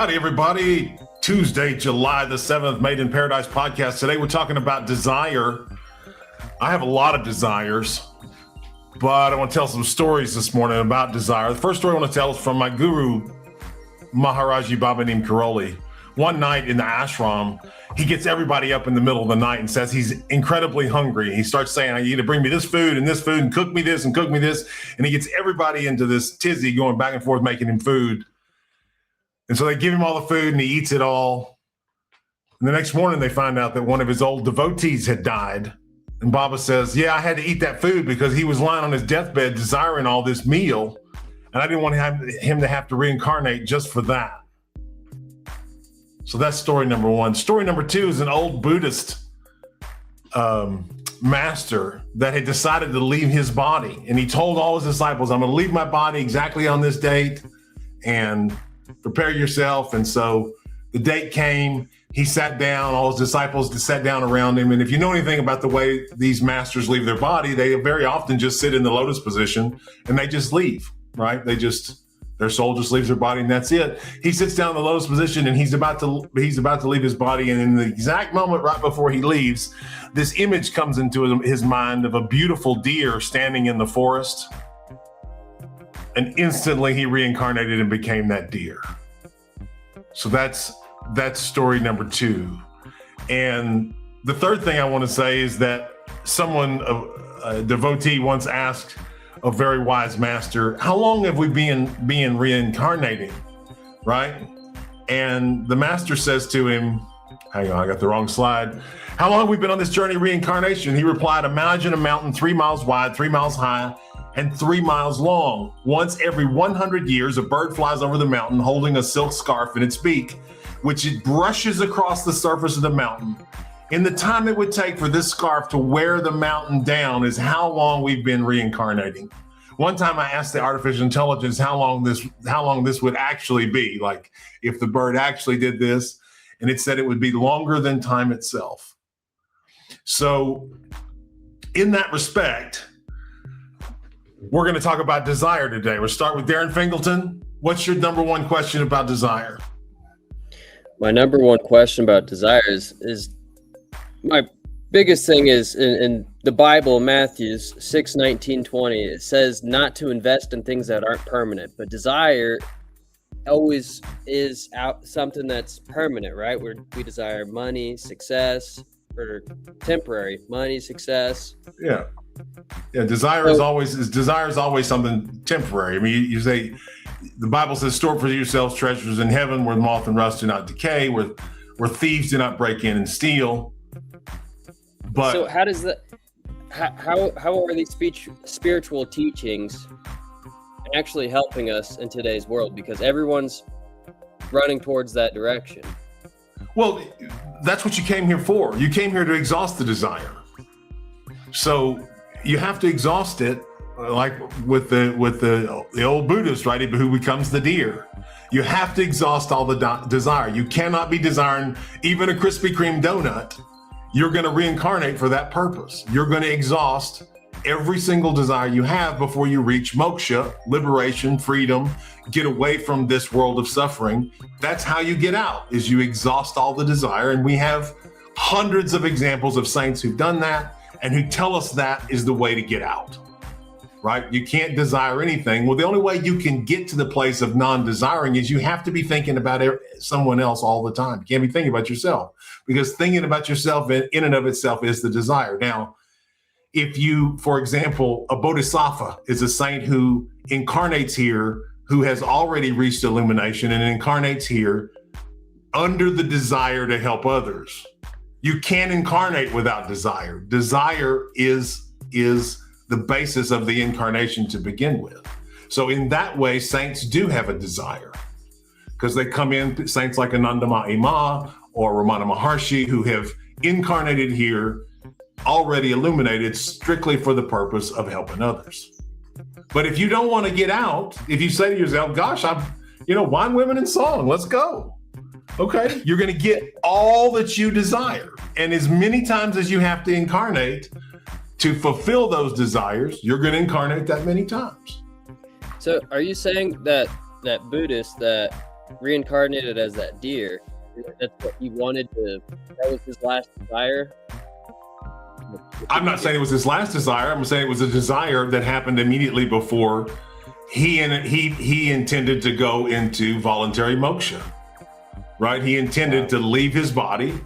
Howdy, everybody. Tuesday, July the 7th, Made in Paradise podcast. Today, we're talking about desire. I have a lot of desires, but I want to tell some stories this morning about desire. The first story I want to tell is from my guru, Maharaji Baba named Karoli. One night in the ashram, he gets everybody up in the middle of the night and says he's incredibly hungry. He starts saying, "I need to bring me this food and cook me this and cook me this." And he gets everybody into this tizzy going back and forth, making him food. And so they give him all the food and he eats it all. And the next morning they find out that one of his old devotees had died. And Baba says, "Yeah, I had to eat that food because he was lying on his deathbed desiring all this meal. And I didn't want him to have to reincarnate just for that." So that's story number one. Story number two is an old Buddhist master that had decided to leave his body. And he told all his disciples, "I'm going to leave my body exactly on this date and prepare yourself." And so the date came, he sat down, all his disciples sat down around him. And if you know anything about the way these masters leave their body, they very often just sit in the lotus position and they just leave, right? Their soul just leaves their body and that's it. He sits down in the lotus position and he's about to leave his body. And in the exact moment right before he leaves, this image comes into his mind of a beautiful deer standing in the forest. And instantly he reincarnated and became that deer. So that's story number two. And the third thing I want to say is that a devotee once asked a very wise master, "How long have we been reincarnating?" Right? And the master says to him, hang on, I got the wrong slide. "How long have we been on this journey of reincarnation?" He replied, "Imagine a mountain 3 miles wide, 3 miles high, and 3 miles long. Once every 100 years, a bird flies over the mountain holding a silk scarf in its beak, which it brushes across the surface of the mountain. And the time it would take for this scarf to wear the mountain down is how long we've been reincarnating." One time I asked the artificial intelligence how long this would actually be, like if the bird actually did this, and it said it would be longer than time itself. So in that respect, we're going to talk about desire today. We'll start with Darren Fingleton. What's your number one question about desire? My number one question about desire is my biggest thing is in the Bible, Matthew 6:19-20, it says not to invest in things that aren't permanent, but desire always is something that's permanent, right? We desire money, success, or temporary money, success. Yeah. Desire is always something temporary. I mean, you say the Bible says, "Store for yourselves treasures in heaven, where moth and rust do not decay, where thieves do not break in and steal." But so how does that? How are these spiritual teachings actually helping us in today's world? Because everyone's running towards that direction. Well, that's what you came here for. You came here to exhaust the desire. So you have to exhaust it, like with the old Buddhist, right? Who becomes the deer. You have to exhaust all the desire. You cannot be desiring even a Krispy Kreme donut. You're going to reincarnate for that purpose. You're going to exhaust every single desire you have before you reach moksha, liberation, freedom, get away from this world of suffering. That's how you get out, is you exhaust all the desire. And we have hundreds of examples of saints who've done that and who tell us that is the way to get out, right? You can't desire anything. Well, the only way you can get to the place of non-desiring is you have to be thinking about someone else all the time. You can't be thinking about yourself, because thinking about yourself in and of itself is the desire. Now, if you, for example, a bodhisattva is a saint who incarnates here, who has already reached illumination and incarnates here under the desire to help others. You can't incarnate without desire. Desire is the basis of the incarnation to begin with. So in that way, saints do have a desire, because they come in, saints like Anandamayi Ma or Ramana Maharshi, who have incarnated here, already illuminated strictly for the purpose of helping others. But if you don't want to get out, if you say to yourself, "Gosh, wine, women, and song, let's go." Okay, you're going to get all that you desire. And as many times as you have to incarnate to fulfill those desires, you're going to incarnate that many times. So are you saying that Buddhists that reincarnated as that deer, that's what he wanted to. That was his last desire. I'm not saying it was his last desire. I'm saying it was a desire that happened immediately before he intended to go into voluntary moksha, right? He intended to leave his body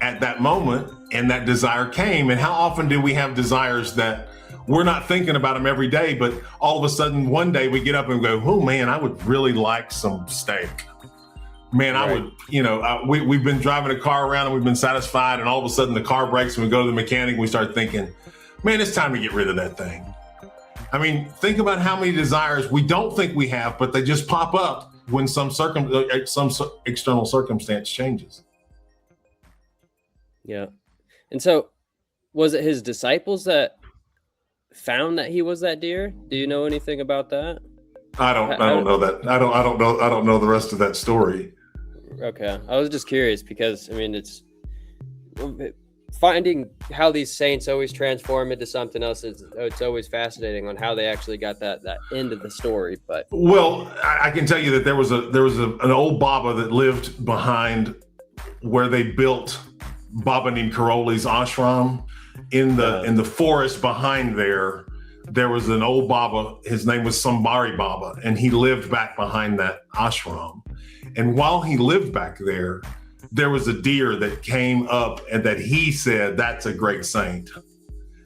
at that moment, and that desire came. And how often do we have desires that we're not thinking about them every day, but all of a sudden one day we get up and go, oh man, I would really like some steak. Man, right. I would, we've been driving a car around and we've been satisfied, and all of a sudden the car breaks and we go to the mechanic and we start thinking, man, it's time to get rid of that thing. I mean, think about how many desires we don't think we have, but they just pop up when some external circumstance changes. Yeah. And so was it his disciples that found that he was that deer? Do you know anything about that? I don't know that. I don't know the rest of that story. Okay. I was just curious because, I mean, it's finding how these saints always transform into something else. It's always fascinating on how they actually got that end of the story. But well, I can tell you that there was an old Baba that lived behind where they built Baba named Karoli's ashram in the forest behind there. There was an old Baba, his name was Sambari Baba, and he lived back behind that ashram. And while he lived back there, there was a deer that came up and that he said, that's a great saint.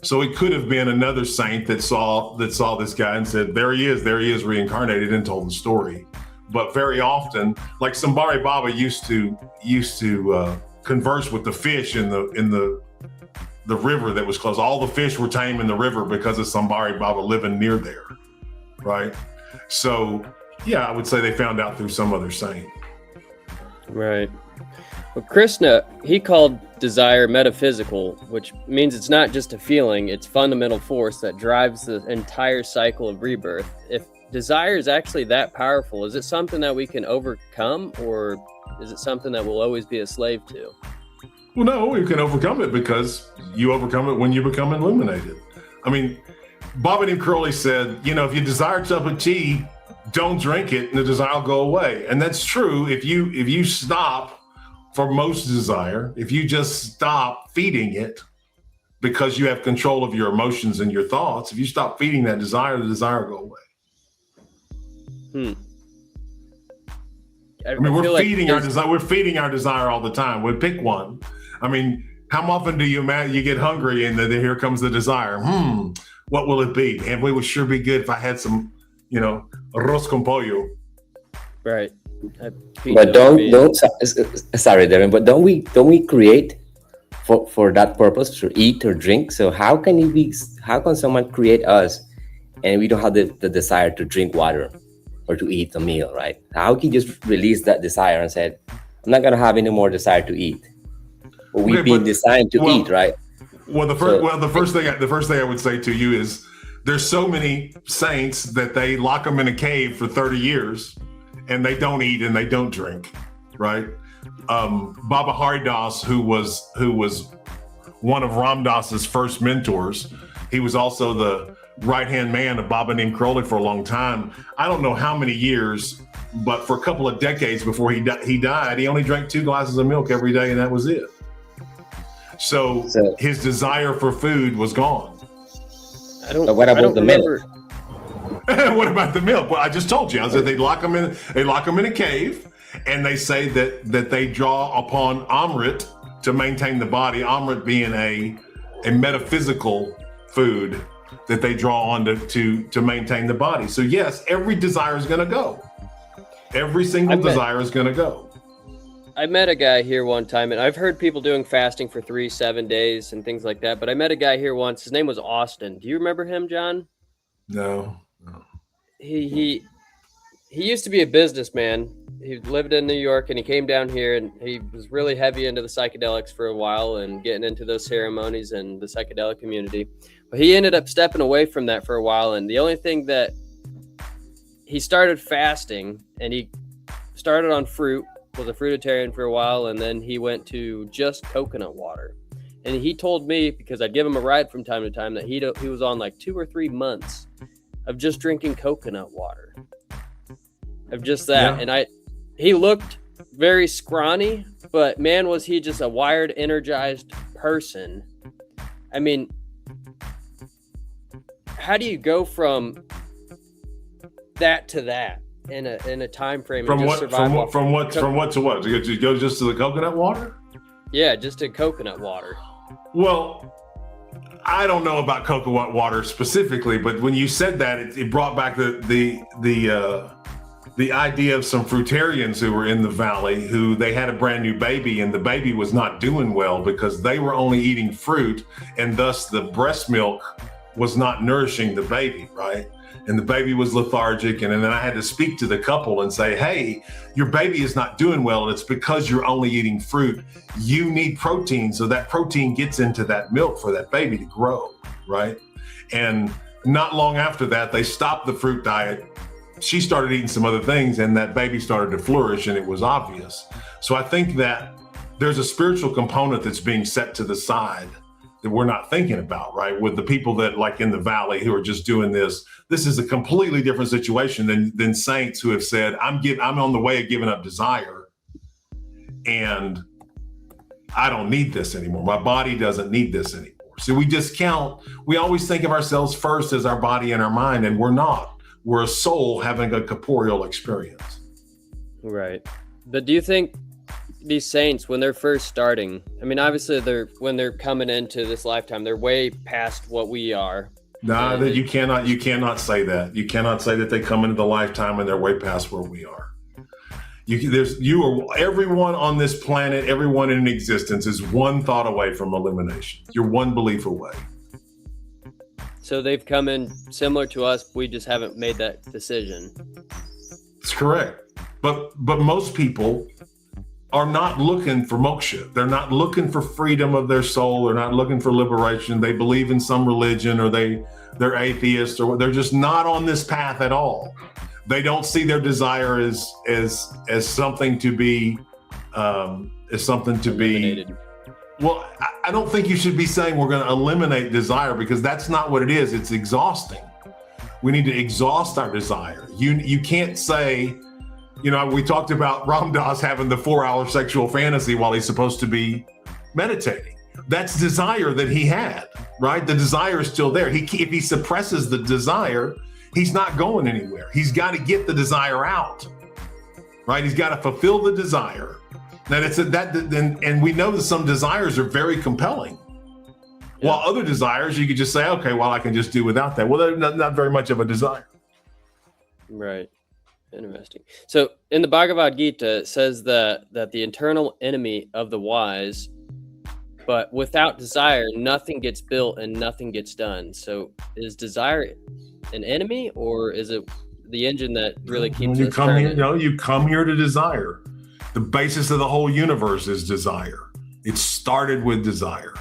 So it could have been another saint that saw this guy and said, there he is reincarnated, and told the story. But very often, like Sambari Baba used to converse with the fish in the river that was close. All the fish were tame in the river because of Sambari Baba living near there, right? So, yeah, I would say they found out through some other saint. Right. Well, Krishna, he called desire metaphysical, which means it's not just a feeling, it's fundamental force that drives the entire cycle of rebirth. If desire is actually that powerful, is it something that we can overcome, or is it something that we'll always be a slave to? Well, no, you can overcome it because you overcome it when you become illuminated. I mean, Baba named Crowley said, if you desire a cup of tea, don't drink it and the desire will go away. And that's true. If you stop for most desire, if you just stop feeding it because you have control of your emotions and your thoughts, if you stop feeding that desire, the desire will go away. I mean, we're feeding our desire. We're feeding our desire all the time. We pick one. I mean, how often do you get hungry and then here comes the desire? What will it be? And it would sure be good if I had some, arroz con pollo. Right. But don't. Sorry, Darren. But don't we create for that purpose to eat or drink? So how can someone create us and we don't have the desire to drink water or to eat a meal, right? How can you just release that desire and say, I'm not gonna have any more desire to eat? But we've been designed to eat, right? Well, the first thing I would say to you is there's so many saints that they lock them in a cave for 30 years and they don't eat and they don't drink, right? Baba Haridas, who was one of Ram Dass's first mentors, he was also the right-hand man of Baba named Crowley for a long time. I don't know how many years, but for a couple of decades before he died, he only drank 2 glasses of milk every day and that was it. So his desire for food was gone. What about the milk? What about the milk? Well, I just told you. I said they lock them in a cave, and they say that they draw upon Amrit to maintain the body. Amrit being a metaphysical food that they draw on to maintain the body. So yes, every desire is going to go. Every single desire is going to go. I met a guy here one time, and I've heard people doing fasting for 7 days and things like that. But I met a guy here once. His name was Austin. Do you remember him, John? No. He used to be a businessman. He lived in New York, and he came down here, and he was really heavy into the psychedelics for a while and getting into those ceremonies and the psychedelic community. But he ended up stepping away from that for a while, and the only thing that he started fasting, and he started on fruit, was a fruitarian for a while, and then he went to just coconut water. And he told me, because I'd give him a ride from time to time, that he was on like 2 or 3 months of just drinking coconut water, of just that. Yeah. And he looked very scrawny, but man, was he just a wired, energized person. I mean, how do you go from that to that in a time frame? From what to what? You go just to the coconut water? Yeah, just to coconut water. Well, I don't know about coconut water specifically, but when you said that, it brought back the idea of some fruitarians who were in the valley who they had a brand new baby, and the baby was not doing well because they were only eating fruit, and thus the breast milk was not nourishing the baby, right? And the baby was lethargic. And then I had to speak to the couple and say, hey, your baby is not doing well. And it's because you're only eating fruit. You need protein. So that protein gets into that milk for that baby to grow, right? And not long after that, they stopped the fruit diet. She started eating some other things, and that baby started to flourish, and it was obvious. So I think that there's a spiritual component that's being set to the side that we're not thinking about, right? With the people that like in the valley who are just doing this is a completely different situation than saints who have said, I'm on the way of giving up desire, and I don't need this anymore. My body doesn't need this anymore. So we always think of ourselves first as our body and our mind, and we're not. We're a soul having a corporeal experience. Right. But do you think these saints, when they're first starting, I mean, obviously when they're coming into this lifetime, they're way past what we are. Nah, you cannot say that. You cannot say that they come into the lifetime and they're way past where we are. Everyone on this planet, everyone in existence is one thought away from elimination. You're one belief away. So they've come in similar to us. We just haven't made that decision. That's correct. But most people are not looking for moksha. They're not looking for freedom of their soul. They're not looking for liberation. They believe in some religion, or they're atheists, or they're just not on this path at all. They don't see their desire as something to be eliminated. Well, I don't think you should be saying we're going to eliminate desire, because that's not what it is. It's exhausting. We need to exhaust our desire. You can't say, we talked about Ram Dass having the 4-hour sexual fantasy while he's supposed to be meditating. That's desire that he had, right? The desire is still there. If he suppresses the desire, he's not going anywhere. He's got to get the desire out, right? He's got to fulfill the desire. And we know that some desires are very compelling, while other desires you could just say, okay, well, I can just do without that. Well, they're not very much of a desire. Right. Interesting. So in the Bhagavad Gita, it says that the internal enemy of the wise, but without desire, nothing gets built and nothing gets done. So is desire an enemy, or is it the engine that really keeps us turning? You come here to desire. The basis of the whole universe is desire. It started with desire,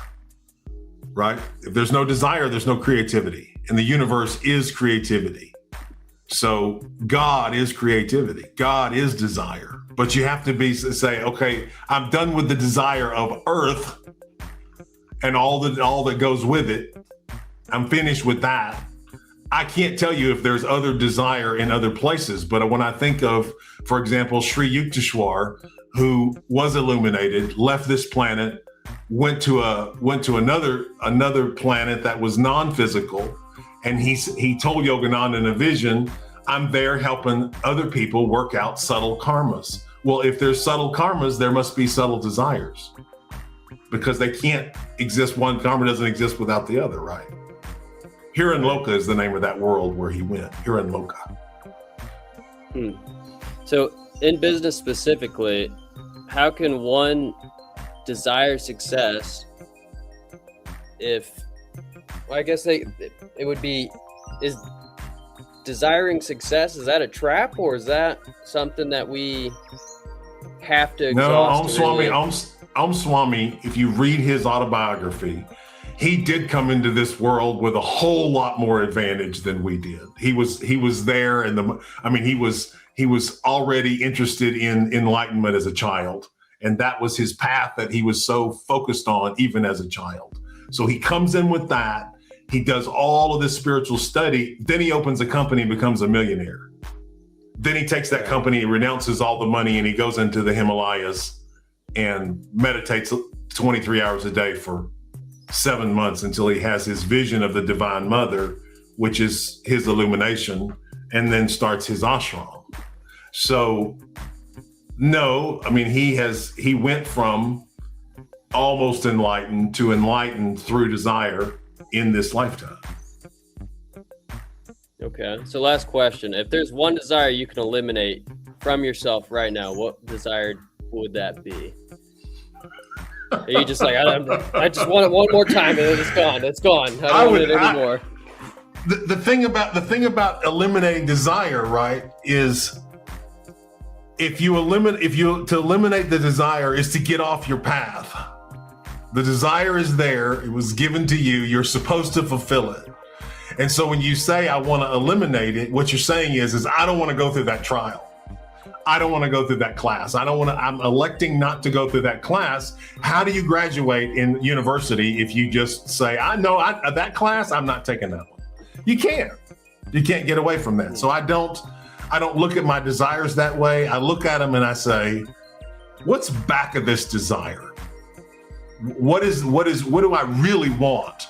right? If there's no desire, there's no creativity. And the universe is creativity. So God is creativity. God is desire. But you have to say, okay, I'm done with the desire of earth and all that goes with it. I'm finished with that. I can't tell you if there's other desire in other places, but when I think of, for example, Sri Yukteswar, who was illuminated, left this planet, went to another planet that was non-physical, and he told Yogananda in a vision, I'm there helping other people work out subtle karmas. Well, if there's subtle karmas, there must be subtle desires, because they can't exist. One karma doesn't exist without the other, right? Loka is the name of that world where he went. Loka. So in business specifically, how can one desire success is desiring success, is that a trap, or is that something that we have to exhaust? No, Swami, if you read his autobiography, he did come into this world with a whole lot more advantage than we did. He was there, and he was already interested in enlightenment as a child, and that was his path that he was so focused on even as a child. So he comes in with that. He does all of this spiritual study. Then he opens a company and becomes a millionaire. Then he takes that company, he renounces all the money, and he goes into the Himalayas and meditates 23 hours a day for 7 months until he has his vision of the Divine Mother, which is his illumination, and then starts his ashram. So, no, I mean, he went from almost enlightened to enlightened through desire in this lifetime. Okay. So last question. If there's one desire you can eliminate from yourself right now, what desire would that be? Are you just like, I just want it one more time and then it's gone. It's gone. I don't want it anymore. The thing about eliminating desire, right, is to eliminate the desire is to get off your path. The desire is there. It was given to you. You're supposed to fulfill it. And so when you say, I want to eliminate it, what you're saying is I don't want to go through that trial. I don't want to go through that class. I'm electing not to go through that class. How do you graduate in university if you just say, that class, I'm not taking that one? You can't get away from that. So I don't look at my desires that way. I look at them and I say, what's back of this desire? What do I really want?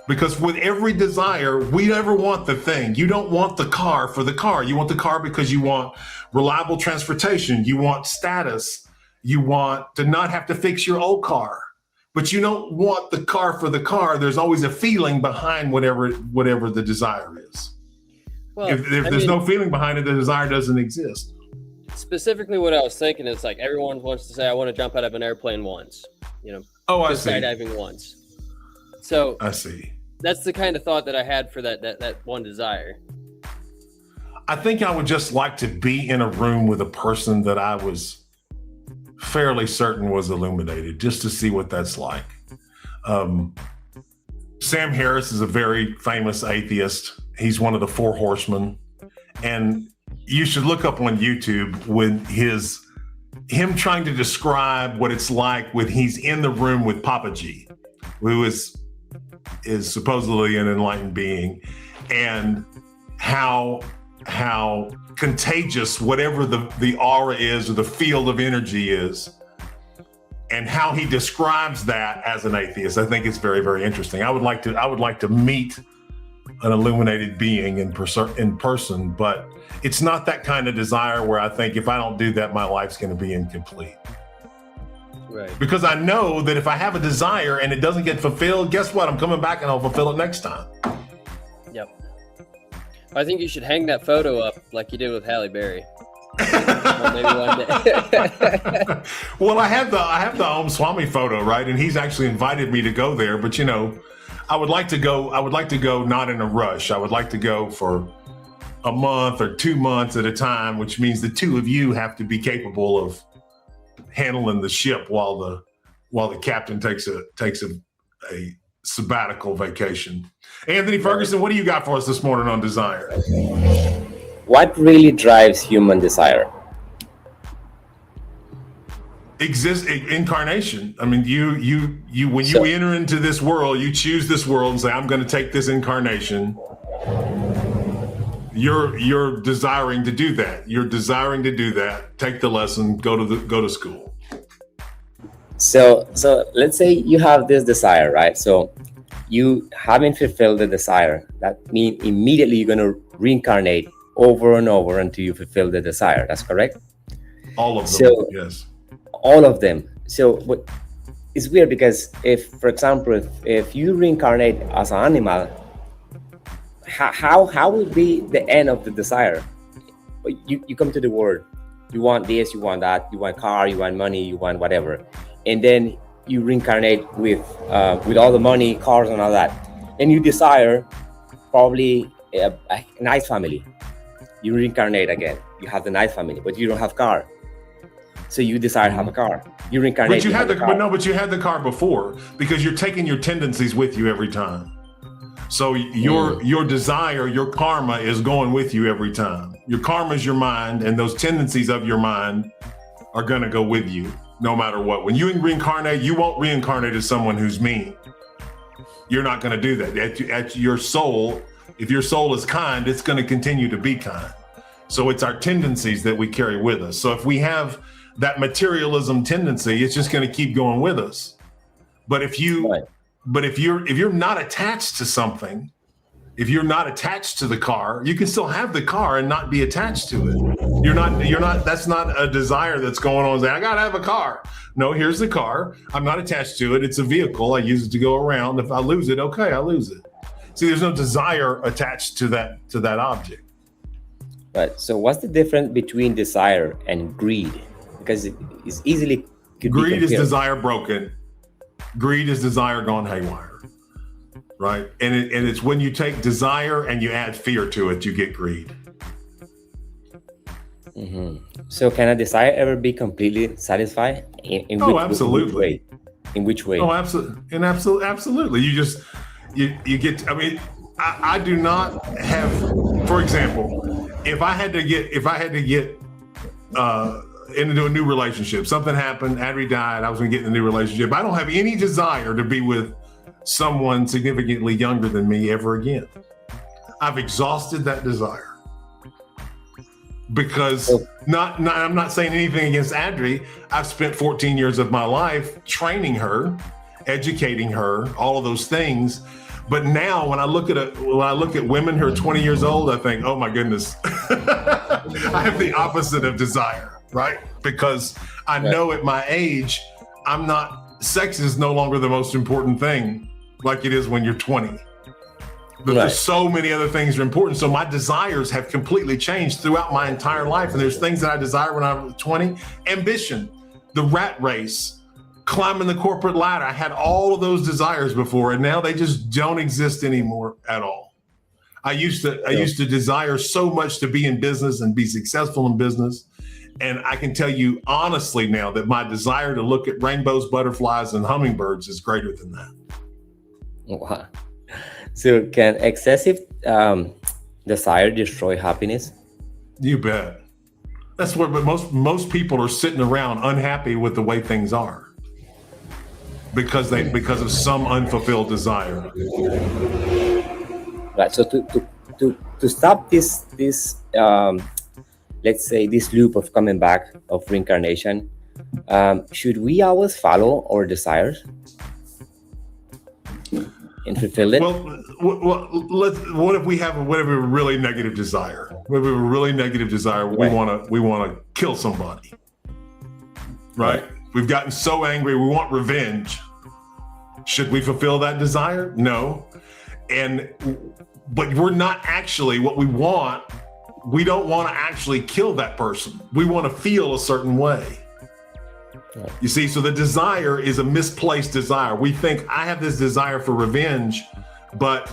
Because with every desire, we never want the thing. You don't want the car for the car. You want the car because you want reliable transportation. You want status. You want to not have to fix your old car. But you don't want the car for the car. There's always a feeling behind whatever the desire is. Well, if there's no feeling behind it, the desire doesn't exist. Specifically, what I was thinking is like everyone wants to say, I want to jump out of an airplane once. I see. Skydiving once. So I see. That's the kind of thought that I had for that one desire. I think I would just like to be in a room with a person that I was fairly certain was illuminated, just to see what that's like. Sam Harris is a very famous atheist. He's one of the four horsemen. And you should look up on YouTube with him trying to describe what it's like when he's in the room with Papaji, who is supposedly an enlightened being, and how contagious whatever the aura is or the field of energy is, and how he describes that as an atheist. I think it's very, very interesting. I would like to meet an illuminated being in person, but it's not that kind of desire where I think if I don't do that, my life's going to be incomplete. Right. Because I know that if I have a desire and it doesn't get fulfilled, guess what? I'm coming back and I'll fulfill it next time. Yep. I think you should hang that photo up like you did with Halle Berry. Well, maybe one day. Well, I have the Om Swami photo, right? And he's actually invited me to go there, but I would like to go not in a rush. I would like to go for a month or 2 months at a time, which means the two of you have to be capable of handling the ship while the captain takes a sabbatical vacation. Anthony Ferguson, what do you got for us this morning on desire? What really drives human desire? Incarnation. I mean, you when you enter into this world, you choose this world and say, I'm going to take this incarnation. You're desiring to do that. You're desiring to do that. Take the lesson. Go to school. So let's say you have this desire, right? So you haven't fulfilled the desire. That means immediately you're going to reincarnate over and over until you fulfill the desire. That's correct? All of them, yes. All of them. So it's weird because for example, if you reincarnate as an animal, how will be the end of the desire? You come to the world, you want this, you want that, you want car, you want money, you want whatever, and then you reincarnate with all the money, cars, and all that, and you desire probably a nice family. You reincarnate again. You have the nice family, but you don't have car. So you desire to have a car. You reincarnate. But you had the car before, because you're taking your tendencies with you every time. So your desire, your karma is going with you every time. Your karma is your mind, and those tendencies of your mind are going to go with you no matter what. When you reincarnate, you won't reincarnate as someone who's mean. You're not going to do that. At your soul, if your soul is kind, it's going to continue to be kind. So it's our tendencies that we carry with us. So if we have that materialism tendency, it's just going to keep going with us. But if you're not attached to something, if you're not attached to the car, you can still have the car and not be attached to it. You're not, that's not a desire that's going on. Say, I got to have a car. No, here's the car. I'm not attached to it. It's a vehicle. I use it to go around. If I lose it, okay, I lose it. See, there's no desire attached to that object. Right. So what's the difference between desire and greed? Because it's easily could Greed be is desire broken. Greed is desire gone haywire, right? And it's when you take desire and you add fear to it, you get greed. Mm-hmm. So can a desire ever be completely satisfied? Absolutely. In which way? Oh, absolutely. You get. I mean, I do not have. For example, if I had to get into a new relationship, something happened, Adri died, I was going to get in a new relationship. I don't have any desire to be with someone significantly younger than me ever again. I've exhausted that desire. Because I'm not saying anything against Adri. I've spent 14 years of my life training her, educating her, all of those things. But now when I look at women who are 20 years old, I think, oh my goodness, I have the opposite of desire, right? Because I know at my age, sex is no longer the most important thing like it is when you're 20. But there's so many other things that are important. So my desires have completely changed throughout my entire life. And there's things that I desire when I was 20. Ambition, the rat race, climbing the corporate ladder. I had all of those desires before, and now they just don't exist anymore at all. I used to desire so much to be in business and be successful in business. And I can tell you honestly now that my desire to look at rainbows, butterflies, and hummingbirds is greater than that. Wow. So can excessive desire destroy happiness? You bet. That's what most people are sitting around unhappy with the way things are because of some unfulfilled desire. Right. So to stop this let's say this loop of coming back of reincarnation, should we always follow our desires and fulfill it? Well, what if we have a really negative desire? What if we have a really negative desire? We want to kill somebody, right? We've gotten so angry. We want revenge. Should we fulfill that desire? No. But we're not actually what we want. We don't want to actually kill that person. We want to feel a certain way. Right. You see, so the desire is a misplaced desire. We think I have this desire for revenge, but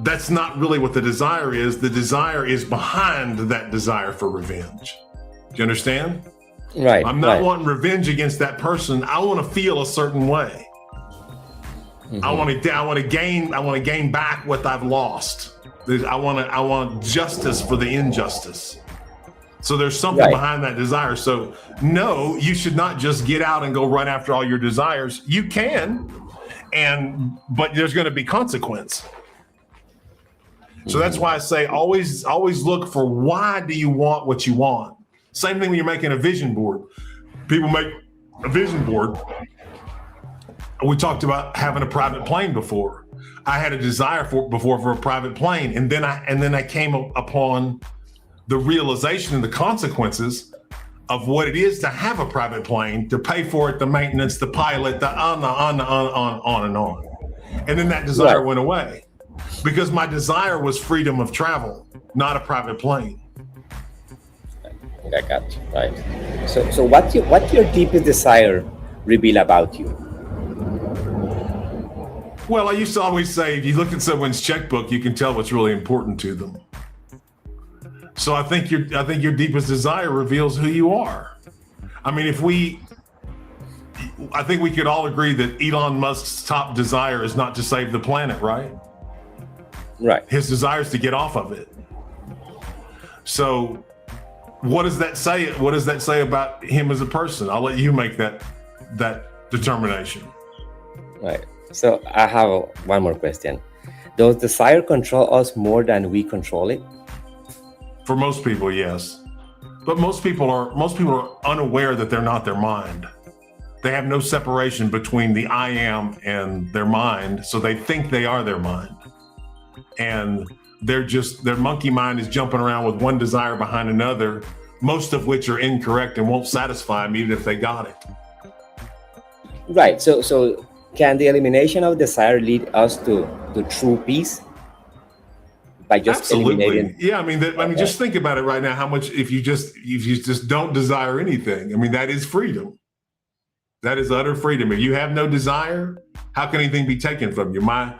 that's not really what the desire is. The desire is behind that desire for revenge. Do you understand? Right. I'm not wanting revenge against that person. I want to feel a certain way. Mm-hmm. I want to gain back what I've lost. I want justice for the injustice. So there's something behind that desire. So no, you should not just get out and go run after all your desires. You can, but there's going to be consequence. So that's why I say always look for why do you want what you want. Same thing when you're making a vision board. People make a vision board. We talked about having a private plane before. I had a desire for a private plane, and then I came upon the realization and the consequences of what it is to have a private plane, to pay for it, the maintenance, the pilot, the on and on. And then that desire went away because my desire was freedom of travel, not a private plane. I got you. Right. So what's your deepest desire reveal about you? Well, I used to always say, if you look at someone's checkbook, you can tell what's really important to them. So I think your deepest desire reveals who you are. I mean, I think we could all agree that Elon Musk's top desire is not to save the planet, right? Right. His desire is to get off of it. So what does that say? What does that say about him as a person? I'll let you make that determination. Right. So I have one more question. Does desire control us more than we control it? For most people, yes. But most people are unaware that they're not their mind. They have no separation between the I am and their mind, so they think they are their mind. And their monkey mind is jumping around with one desire behind another, most of which are incorrect and won't satisfy them even if they got it. Right. So can the elimination of desire lead us to true peace? By just Absolutely. eliminating. Yeah, I mean, just think about it right now. How much if you just don't desire anything? I mean, that is freedom. That is utter freedom. If you have no desire, how can anything be taken from you? My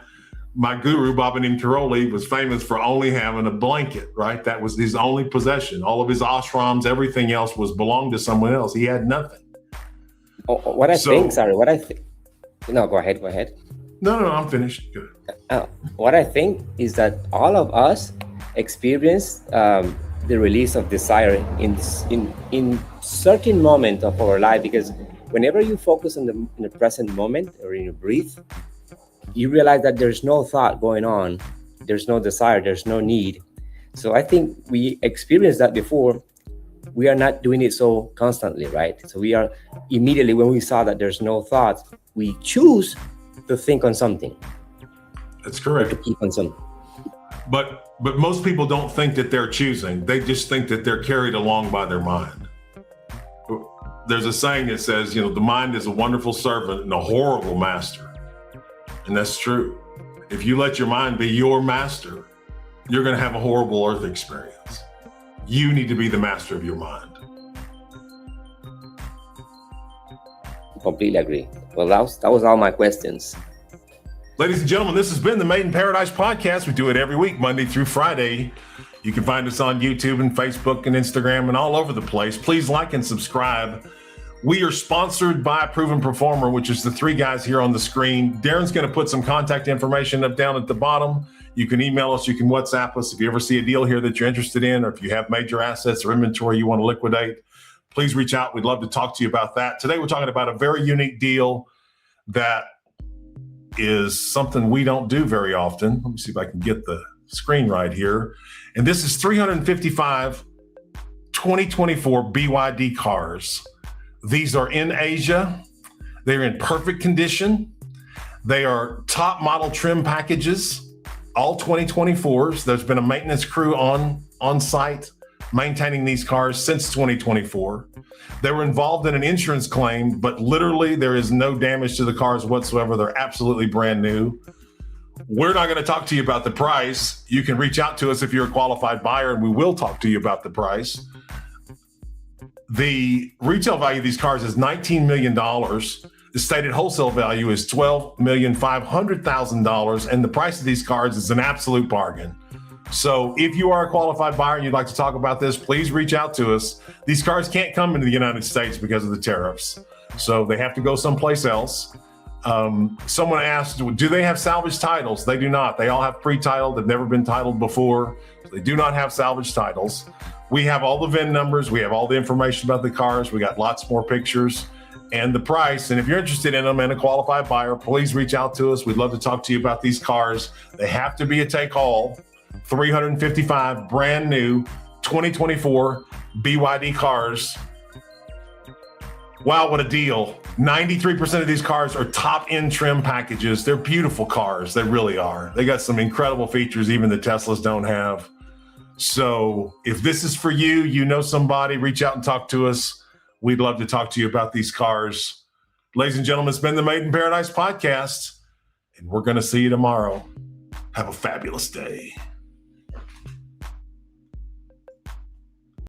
guru, Baba Neem Karoli, was famous for only having a blanket, right? That was his only possession. All of his ashrams, everything else belonged to someone else. He had nothing. No, go ahead. No, I'm finished. Good. What I think is that all of us experience the release of desire in certain moment of our life, because whenever you focus in the present moment or in your breath, you realize that there's no thought going on, there's no desire, there's no need. So I think we experienced that before. We are not doing it so constantly, right? So we are immediately, when we saw that there's no thoughts, we choose to think on something. That's correct. To keep on something. But most people don't think that they're choosing. They just think that they're carried along by their mind. There's a saying that says, the mind is a wonderful servant and a horrible master. And that's true. If you let your mind be your master, you're going to have a horrible earth experience. You need to be the master of your mind. Completely agree. Well, that was all my questions. Ladies and gentlemen, this has been the Made in Paradise podcast. We do it every week, Monday through Friday. You can find us on YouTube and Facebook and Instagram and all over the place. Please like and subscribe. We are sponsored by Proven Performer, which is the three guys here on the screen. Darren's going to put some contact information up down at the bottom. You can email us, you can WhatsApp us. If you ever see a deal here that you're interested in, or if you have major assets or inventory you want to liquidate, please reach out. We'd love to talk to you about that. Today, we're talking about a very unique deal that is something we don't do very often. Let me see if I can get the screen right here. And this is 355 2024 BYD cars. These are in Asia. They're in perfect condition. They are top model trim packages, all 2024s. There's been a maintenance crew on site maintaining these cars since 2024. They were involved in an insurance claim, but literally there is no damage to the cars whatsoever. They're absolutely brand new. We're not going to talk to you about the price. You can reach out to us if you're a qualified buyer, and we will talk to you about the price. The retail value of these cars is $19 million. The stated wholesale value is $12,500,000, and the price of these cars is an absolute bargain. So if you are a qualified buyer and you'd like to talk about this, please reach out to us. These cars can't come into the United States because of the tariffs, so they have to go someplace else. Someone asked, do they have salvage titles? They do not. They all have pre-titled. They've never been titled before. They do not have salvage titles. We have all the VIN numbers. We have all the information about the cars. We got lots more pictures and the price. And if you're interested in them and a qualified buyer, please reach out to us. We'd love to talk to you about these cars. They have to be a take-all. 355 brand new 2024 BYD cars. Wow, what a deal. 93% of these cars are top-end trim packages. They're beautiful cars. They really are. They got some incredible features even the Teslas don't have. So if this is for you, you know somebody, reach out and talk to us. We'd love to talk to you about these cars. Ladies and gentlemen, it's been the Made in Paradise podcast, and we're going to see you tomorrow. Have a fabulous day.